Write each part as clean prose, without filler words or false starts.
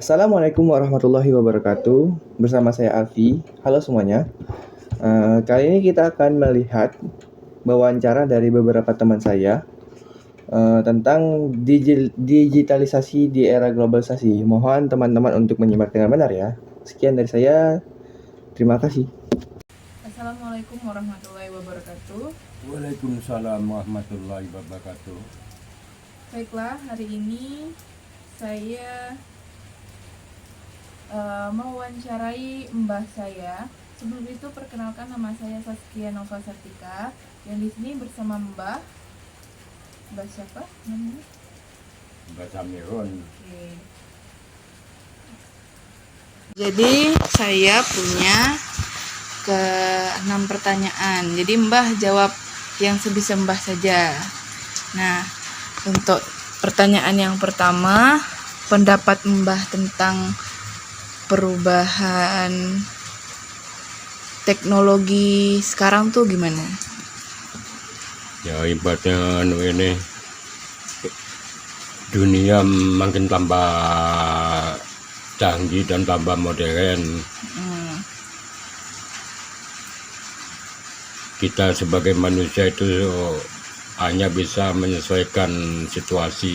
Assalamualaikum warahmatullahi wabarakatuh. Bersama saya Alfi. Halo semuanya. Kali ini kita akan melihat wawancara dari beberapa teman saya tentang digitalisasi di era globalisasi. Mohon teman-teman untuk menyimak dengan benar ya. Sekian dari saya. Terima kasih. Assalamualaikum warahmatullahi wabarakatuh. Waalaikumsalam warahmatullahi wabarakatuh. Baiklah, hari ini saya mewawancarai mbah saya. Sebelum itu perkenalkan, nama saya Saskia Nova Sartika. Yang di sini bersama mbah siapa namanya? Mbak Samirun. Oke. Jadi saya punya ke-6 pertanyaan. Jadi mbah jawab yang sebisa mbah saja. Nah, untuk pertanyaan yang pertama, pendapat mbah tentang perubahan teknologi sekarang tuh gimana? Ya ibaratnya ini dunia makin tambah canggih dan tambah modern. Kita sebagai manusia itu hanya bisa menyesuaikan situasi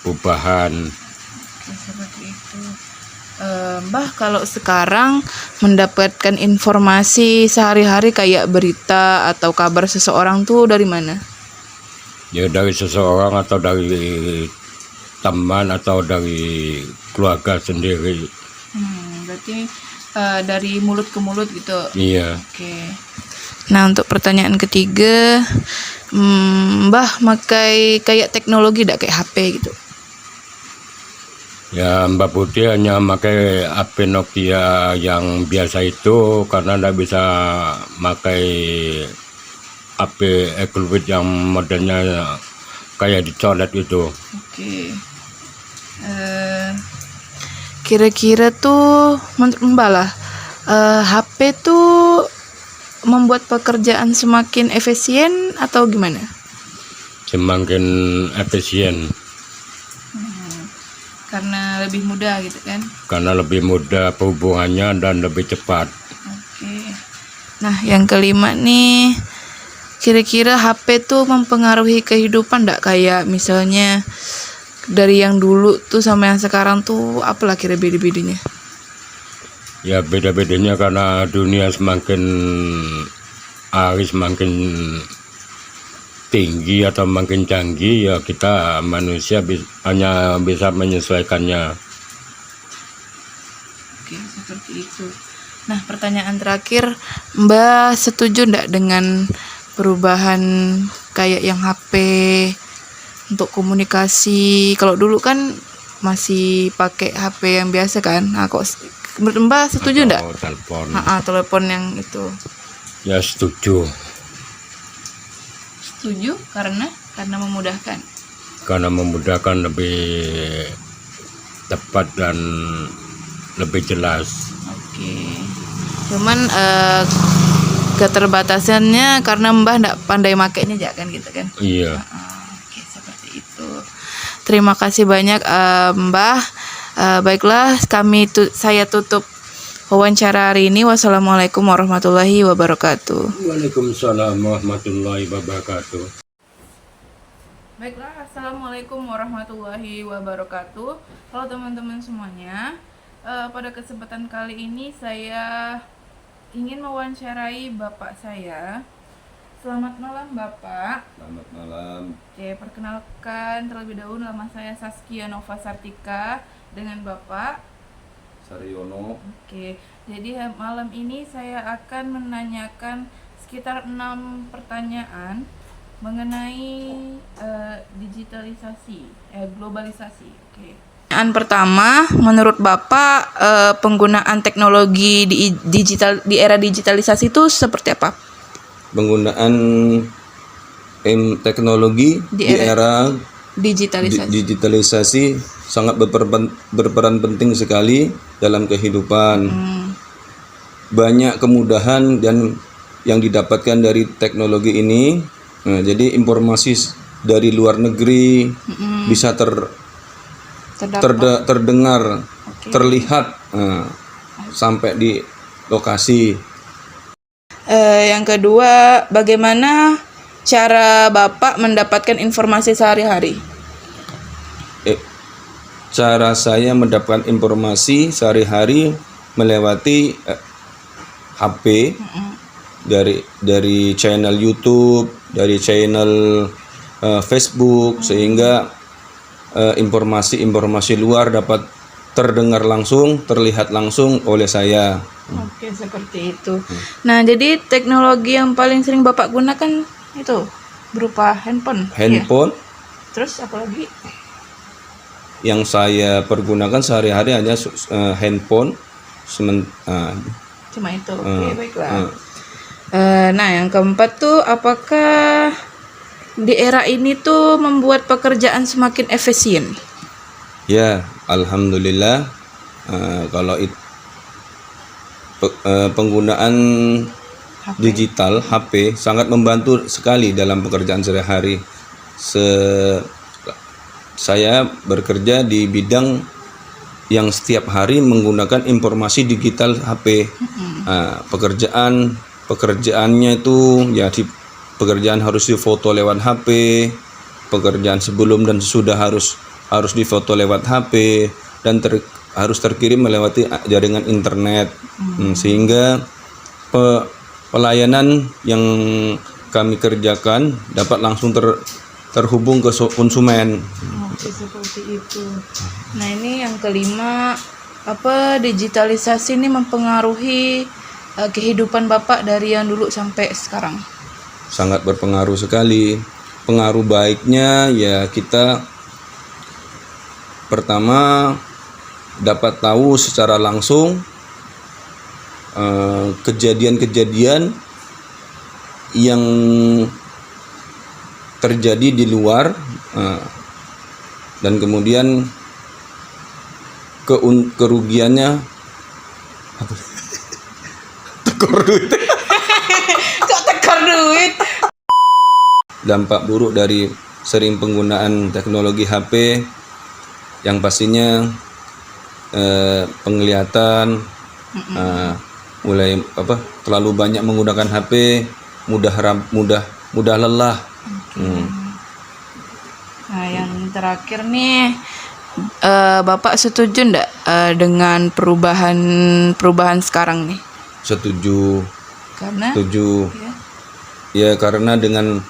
perubahan. Seperti itu. Mbah, kalau sekarang mendapatkan informasi sehari-hari kayak berita atau kabar seseorang tuh dari mana? Ya dari seseorang atau dari teman atau dari keluarga sendiri. Berarti dari mulut ke mulut gitu. Iya. Oke. Nah, untuk pertanyaan ketiga, mbah pakai kayak teknologi tidak kayak HP gitu? Ya Mbak Putih hanya pakai HP Nokia yang biasa itu karena tidak bisa pakai HP Eculvit yang modelnya kayak dicolet itu. Oke. Kira-kira tuh menurut mbak lah, HP tuh membuat pekerjaan semakin efisien atau gimana? Semakin efisien. Karena lebih mudah gitu kan? Karena lebih mudah perhubungannya dan lebih cepat. Oke. Nah, yang kelima nih, kira-kira HP tuh mempengaruhi kehidupan enggak? Kayak misalnya dari yang dulu tuh sama yang sekarang tuh apalah kira beda-bedanya? Ya beda-bedanya karena dunia semakin hari semakin tinggi atau makin canggih, ya kita manusia hanya bisa menyesuaikannya. Oke, seperti itu. Nah, pertanyaan terakhir, Mbak setuju enggak dengan perubahan kayak yang HP untuk komunikasi? Kalau dulu kan masih pakai HP yang biasa kan? Nah, kok menurut Mbak setuju enggak? Telepon. Telepon yang itu. Ya setuju. Setuju karena memudahkan. Karena memudahkan, lebih tepat dan lebih jelas. Oke. Cuman keterbatasannya karena Mbah enggak pandai makainya aja kan gitu kan? Iya. Oke, seperti itu. Terima kasih banyak Mbah. Baiklah, saya tutup wawancara hari ini. Wassalamualaikum warahmatullahi wabarakatuh. Waalaikumsalam warahmatullahi wabarakatuh. Baiklah, assalamualaikum warahmatullahi wabarakatuh. Halo teman-teman semuanya. Pada kesempatan kali ini saya ingin mewawancarai bapak saya. Selamat malam Bapak. Selamat malam. Oke, perkenalkan terlebih dahulu, nama saya Saskia Nova Sartika dengan Bapak Saryono. Oke, jadi malam ini saya akan menanyakan sekitar 6 pertanyaan mengenai digitalisasi, globalisasi. Oke. Pertanyaan pertama, menurut Bapak penggunaan teknologi di era digitalisasi itu seperti apa? Penggunaan teknologi di era digitalisasi sangat berperan penting sekali dalam kehidupan. Banyak kemudahan dan yang didapatkan dari teknologi ini. Nah, jadi informasi dari luar negeri bisa terdengar, Oke. terlihat sampai di lokasi. Yang kedua, bagaimana cara Bapak mendapatkan informasi sehari-hari? Cara saya mendapatkan informasi sehari-hari melewati HP, dari channel YouTube, dari channel Facebook, sehingga informasi-informasi luar dapat terdengar langsung, terlihat langsung oleh saya. Oke, seperti itu. Nah, jadi teknologi yang paling sering Bapak gunakan itu berupa handphone. Handphone Iya. Terus apa lagi? yang saya pergunakan sehari-hari hanya handphone. Cuma itu. Oke, baiklah. Nah, yang keempat tuh, apakah di era ini tuh membuat pekerjaan semakin efisien? Ya, alhamdulillah. Kalau penggunaan digital HP sangat membantu sekali dalam pekerjaan sehari-hari. Saya bekerja di bidang yang setiap hari menggunakan informasi digital HP. Pekerjaannya itu ya pekerjaan harus difoto lewat HP, pekerjaan sebelum dan sesudah harus difoto lewat HP, dan harus terkirim melewati jaringan internet. Sehingga pelayanan yang kami kerjakan dapat langsung terhubung ke konsumen. Oke, seperti itu. Nah, ini yang kelima, apa digitalisasi ini mempengaruhi kehidupan Bapak dari yang dulu sampai sekarang? Sangat berpengaruh sekali. Pengaruh baiknya ya, kita pertama dapat tahu secara langsung kejadian-kejadian yang terjadi di luar, dan kemudian kerugiannya tekor duit. Kok tekor duit? Dampak buruk dari sering penggunaan teknologi HP yang pastinya penglihatan, mulai terlalu banyak menggunakan HP, mudah lelah. Nah, yang terakhir nih, Bapak setuju enggak dengan perubahan sekarang nih? Setuju. Karena Setuju. Ya, karena dengan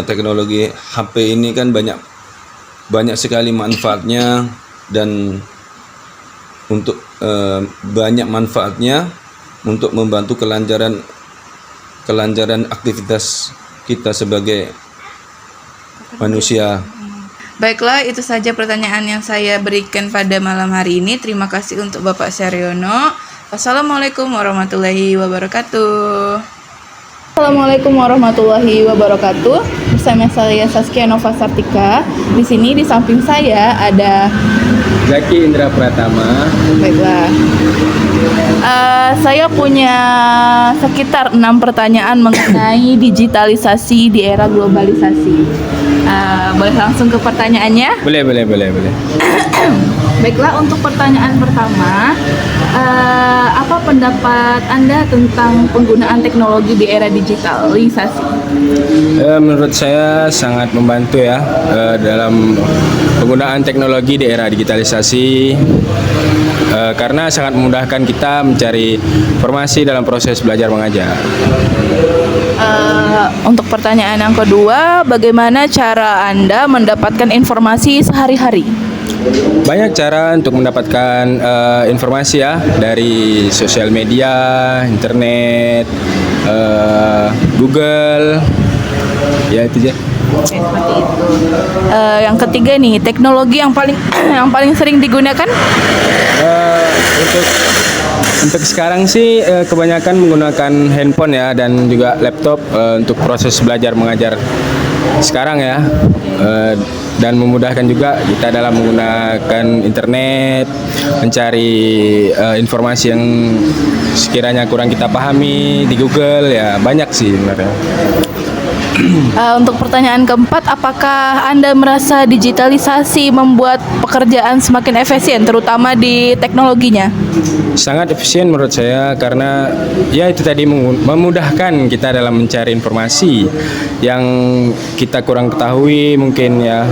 teknologi HP ini kan banyak sekali manfaatnya, dan untuk banyak manfaatnya untuk membantu kelancaran aktivitas kita sebagai manusia. Baiklah, itu saja pertanyaan yang saya berikan pada malam hari ini. Terima kasih untuk Bapak Syaryono. Wassalamualaikum warahmatullahi wabarakatuh. Assalamualaikum warahmatullahi wabarakatuh. Bersama saya Saskia Nova Sartika. Di sini di samping saya ada Zaki Indra Pratama. Baiklah. Saya punya sekitar 6 pertanyaan mengenai digitalisasi di era globalisasi. Boleh langsung ke pertanyaannya? Boleh. Baiklah, untuk pertanyaan pertama, apa pendapat Anda tentang penggunaan teknologi di era digitalisasi? Menurut saya sangat membantu ya dalam penggunaan teknologi di era digitalisasi, karena sangat memudahkan kita mencari informasi dalam proses belajar mengajar. Untuk pertanyaan yang kedua, bagaimana cara Anda mendapatkan informasi sehari-hari? Banyak cara untuk mendapatkan informasi ya, dari sosial media, internet, Google, ya itu aja. Oke, seperti itu. Yang ketiga nih, teknologi yang paling sering digunakan? Untuk sekarang sih kebanyakan menggunakan handphone ya, dan juga laptop untuk proses belajar mengajar sekarang ya, dan memudahkan juga kita dalam menggunakan internet, mencari informasi yang sekiranya kurang kita pahami di Google ya, banyak sih sebenarnya. Untuk pertanyaan keempat, apakah Anda merasa digitalisasi membuat pekerjaan semakin efisien, terutama di teknologinya? Sangat efisien menurut saya karena ya itu tadi memudahkan kita dalam mencari informasi yang kita kurang ketahui mungkin ya,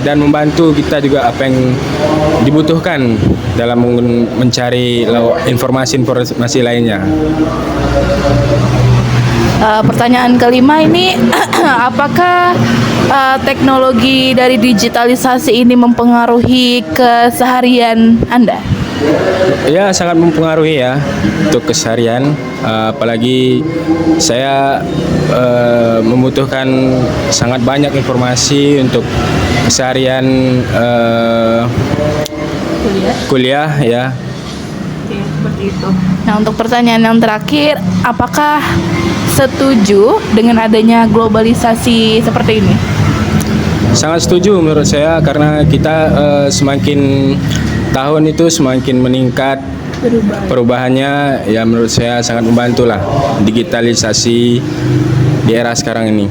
dan membantu kita juga apa yang dibutuhkan dalam mencari informasi lainnya. Pertanyaan kelima ini, apakah teknologi dari digitalisasi ini mempengaruhi keseharian Anda? Ya, sangat mempengaruhi ya untuk keseharian, apalagi saya membutuhkan sangat banyak informasi untuk keseharian kuliah ya. Oke, seperti itu. Nah, untuk pertanyaan yang terakhir, apakah setuju dengan adanya globalisasi seperti ini? Sangat setuju menurut saya karena kita semakin tahun itu semakin meningkat perubahannya, ya menurut saya sangat membantu lah digitalisasi di era sekarang ini.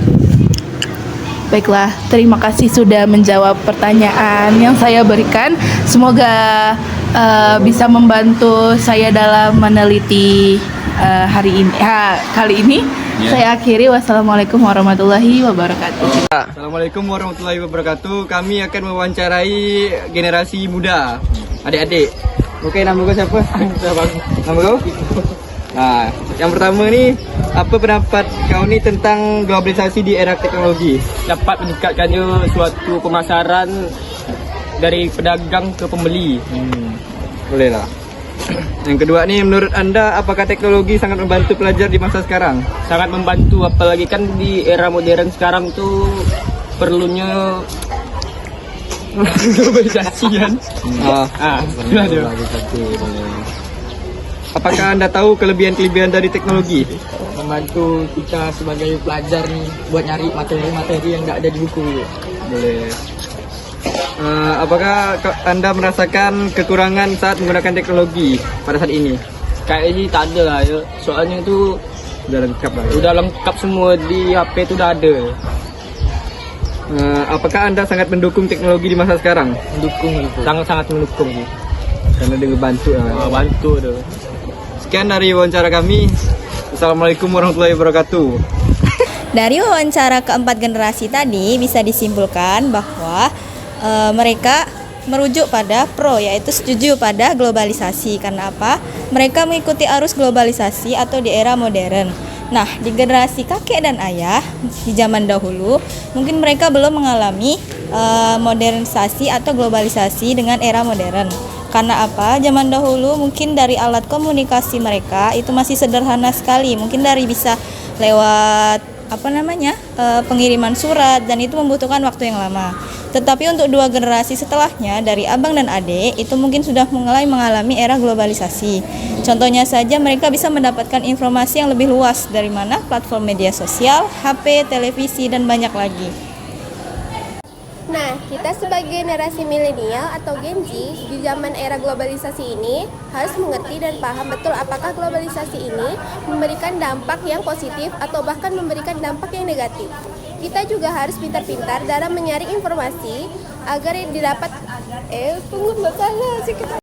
Baiklah, terima kasih sudah menjawab pertanyaan yang saya berikan. Semoga bisa membantu saya dalam meneliti kali ini. Saya akhiri, wassalamualaikum warahmatullahi wabarakatuh. Assalamualaikum warahmatullahi wabarakatuh. Kami akan mewawancarai generasi muda, adik-adik. Oke, nama kau siapa? Nama kau? Nah, yang pertama ni, apa pendapat kau ni tentang globalisasi di era teknologi? Dapat meningkatkannya suatu pemasaran dari pedagang ke pembeli. Boleh lah. Yang kedua ni, menurut anda apakah teknologi sangat membantu pelajar di masa sekarang? Sangat membantu, apalagi kan di era modern sekarang tuh perlunya globalisasi kan. Ada. Apakah anda tahu kelebihan-kelebihan dari teknologi? Membantu kita sebagai pelajar nih buat nyari materi-materi yang nggak ada di buku. Boleh. Apakah anda merasakan kekurangan saat menggunakan teknologi pada saat ini? Kayaknya tak ada lah ya. Soalnya itu Udah lengkap lah. udah lengkap semua di HP itu udah ada. Apakah anda sangat mendukung teknologi di masa sekarang? Mendukung itu. Sangat-sangat mendukung sih. Karena dia ngebantu lah. Bantu tuh. Sekian dari wawancara kami. Assalamualaikum warahmatullahi wabarakatuh. Dari wawancara keempat generasi tadi bisa disimpulkan bahwa mereka merujuk pada pro, yaitu setuju pada globalisasi. Karena apa? Mereka mengikuti arus globalisasi atau di era modern. Nah, di generasi kakek dan ayah di zaman dahulu, mungkin mereka belum mengalami modernisasi atau globalisasi dengan era modern. Karena apa? Zaman dahulu mungkin dari alat komunikasi mereka itu masih sederhana sekali. Mungkin dari bisa lewat pengiriman surat, dan itu membutuhkan waktu yang lama. Tetapi untuk dua generasi setelahnya, dari abang dan adik, itu mungkin sudah mulai mengalami era globalisasi. Contohnya saja, mereka bisa mendapatkan informasi yang lebih luas dari mana? Platform media sosial, HP, televisi, dan banyak lagi. Nah, kita sebagai generasi milenial atau Gen Z di zaman era globalisasi ini harus mengerti dan paham betul apakah globalisasi ini memberikan dampak yang positif atau bahkan memberikan dampak yang negatif. Kita juga harus pintar-pintar dalam menyaring informasi agar didapat tunggu masalah sih kita.